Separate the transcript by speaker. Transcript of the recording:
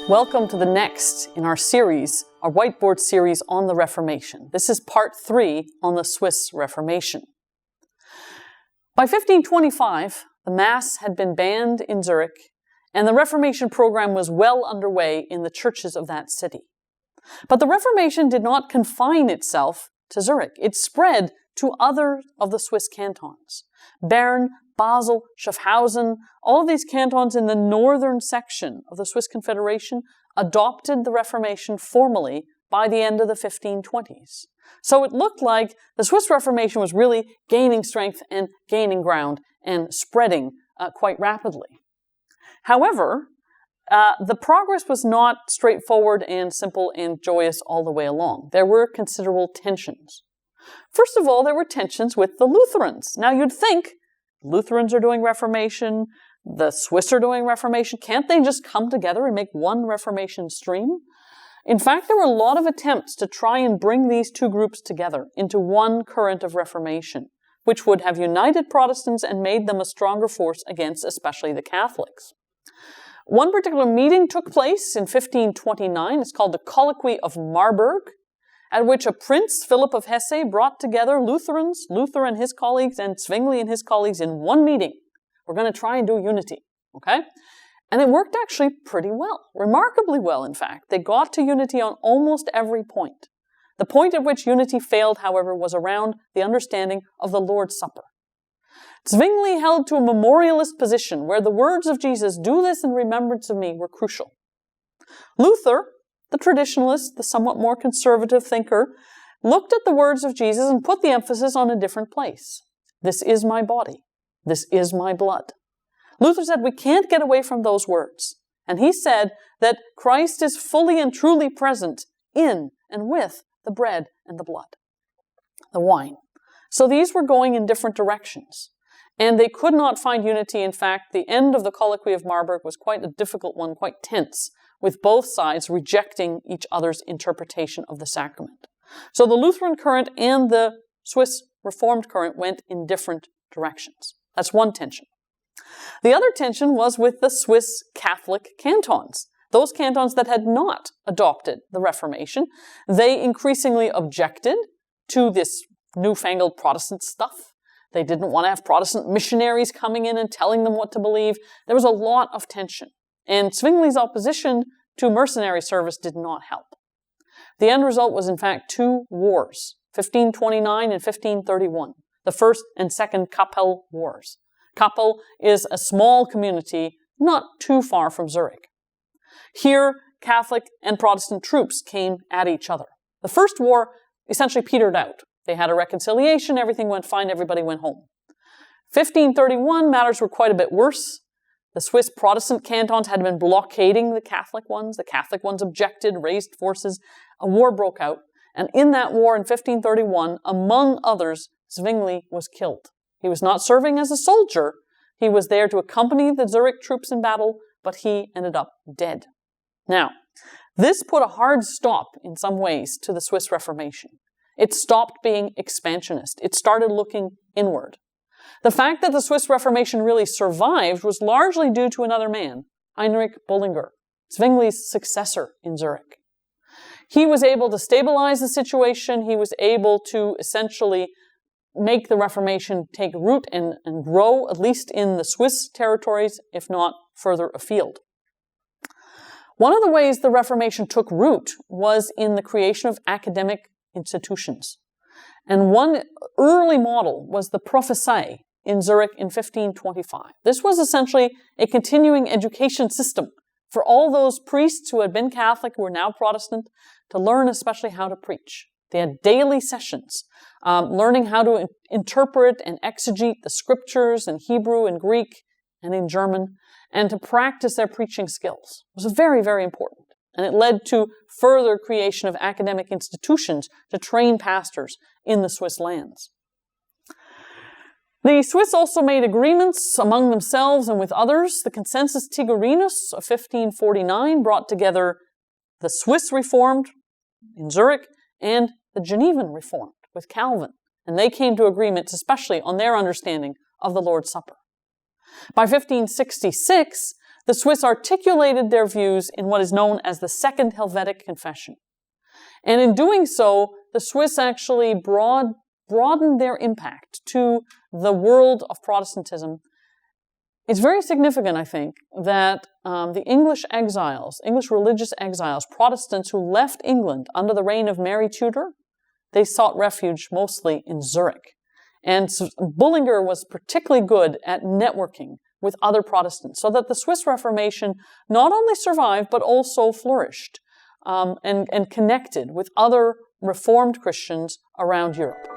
Speaker 1: Welcome to the next in our series, our whiteboard series on the Reformation. This is part 3 on the Swiss Reformation. By 1525, the Mass had been banned in Zurich, and the Reformation program was well underway in the churches of that city. But the Reformation did not confine itself to Zurich. It spread to other of the Swiss cantons. Bern, Basel, Schaffhausen, all of these cantons in the northern section of the Swiss Confederation adopted the Reformation formally by the end of the 1520s. So it looked like the Swiss Reformation was really gaining strength and gaining ground and spreading quite rapidly. However, the progress was not straightforward and simple and joyous all the way along. There were considerable tensions. First of all, there were tensions with the Lutherans. Now you'd think, Lutherans are doing Reformation, the Swiss are doing Reformation. Can't they just come together and make one Reformation stream? In fact, there were a lot of attempts to try and bring these two groups together into one current of Reformation, which would have united Protestants and made them a stronger force against especially the Catholics. One particular meeting took place in 1529. It's called the Colloquy of Marburg, at which a prince, Philip of Hesse, brought together Lutherans, Luther and his colleagues, and Zwingli and his colleagues in one meeting. We're going to try and do unity, okay? And it worked actually pretty well, remarkably well, in fact. They got to unity on almost every point. The point at which unity failed, however, was around the understanding of the Lord's Supper. Zwingli held to a memorialist position where the words of Jesus, "Do this in remembrance of me," were crucial. Luther, the traditionalist, the somewhat more conservative thinker, looked at the words of Jesus and put the emphasis on a different place. This is my body. This is my blood. Luther said we can't get away from those words. And he said that Christ is fully and truly present in and with the bread and the blood, the wine. So these were going in different directions. And they could not find unity. In fact, the end of the Colloquy of Marburg was quite a difficult one, quite tense, with both sides rejecting each other's interpretation of the sacrament. So the Lutheran current and the Swiss Reformed current went in different directions. That's one tension. The other tension was with the Swiss Catholic cantons. Those cantons that had not adopted the Reformation, they increasingly objected to this newfangled Protestant stuff. They didn't want to have Protestant missionaries coming in and telling them what to believe. There was a lot of tension. And Zwingli's opposition to mercenary service did not help. The end result was, in fact, 2 wars, 1529 and 1531, the First and Second Kappel Wars. Kappel is a small community not too far from Zurich. Here, Catholic and Protestant troops came at each other. The first war essentially petered out. They had a reconciliation, everything went fine, everybody went home. 1531, matters were quite a bit worse. The Swiss Protestant cantons had been blockading the Catholic ones. The Catholic ones objected, raised forces. A war broke out. And in that war in 1531, among others, Zwingli was killed. He was not serving as a soldier. He was there to accompany the Zurich troops in battle, but he ended up dead. Now, this put a hard stop, in some ways, to the Swiss Reformation. It stopped being expansionist. It started looking inward. The fact that the Swiss Reformation really survived was largely due to another man, Heinrich Bullinger, Zwingli's successor in Zurich. He was able to stabilize the situation. He was able to essentially make the Reformation take root and grow, at least in the Swiss territories, if not further afield. One of the ways the Reformation took root was in the creation of academic institutions. And one early model was the Prophesei in Zurich in 1525. This was essentially a continuing education system for all those priests who had been Catholic, who were now Protestant, to learn especially how to preach. They had daily sessions, learning how to interpret and exegete the scriptures in Hebrew and Greek and in German, and to practice their preaching skills. It was very, very important. And it led to further creation of academic institutions to train pastors in the Swiss lands. The Swiss also made agreements among themselves and with others. The Consensus Tigurinus of 1549 brought together the Swiss Reformed in Zurich and the Genevan Reformed with Calvin. And they came to agreements, especially on their understanding of the Lord's Supper. By 1566, the Swiss articulated their views in what is known as the Second Helvetic Confession. And in doing so, the Swiss actually broadened their impact to the world of Protestantism. It's very significant, I think, that the English exiles, English religious exiles, Protestants who left England under the reign of Mary Tudor, they sought refuge mostly in Zurich. And Bullinger was particularly good at networking with other Protestants, so that the Swiss Reformation not only survived, but also flourished and connected with other Reformed Christians around Europe.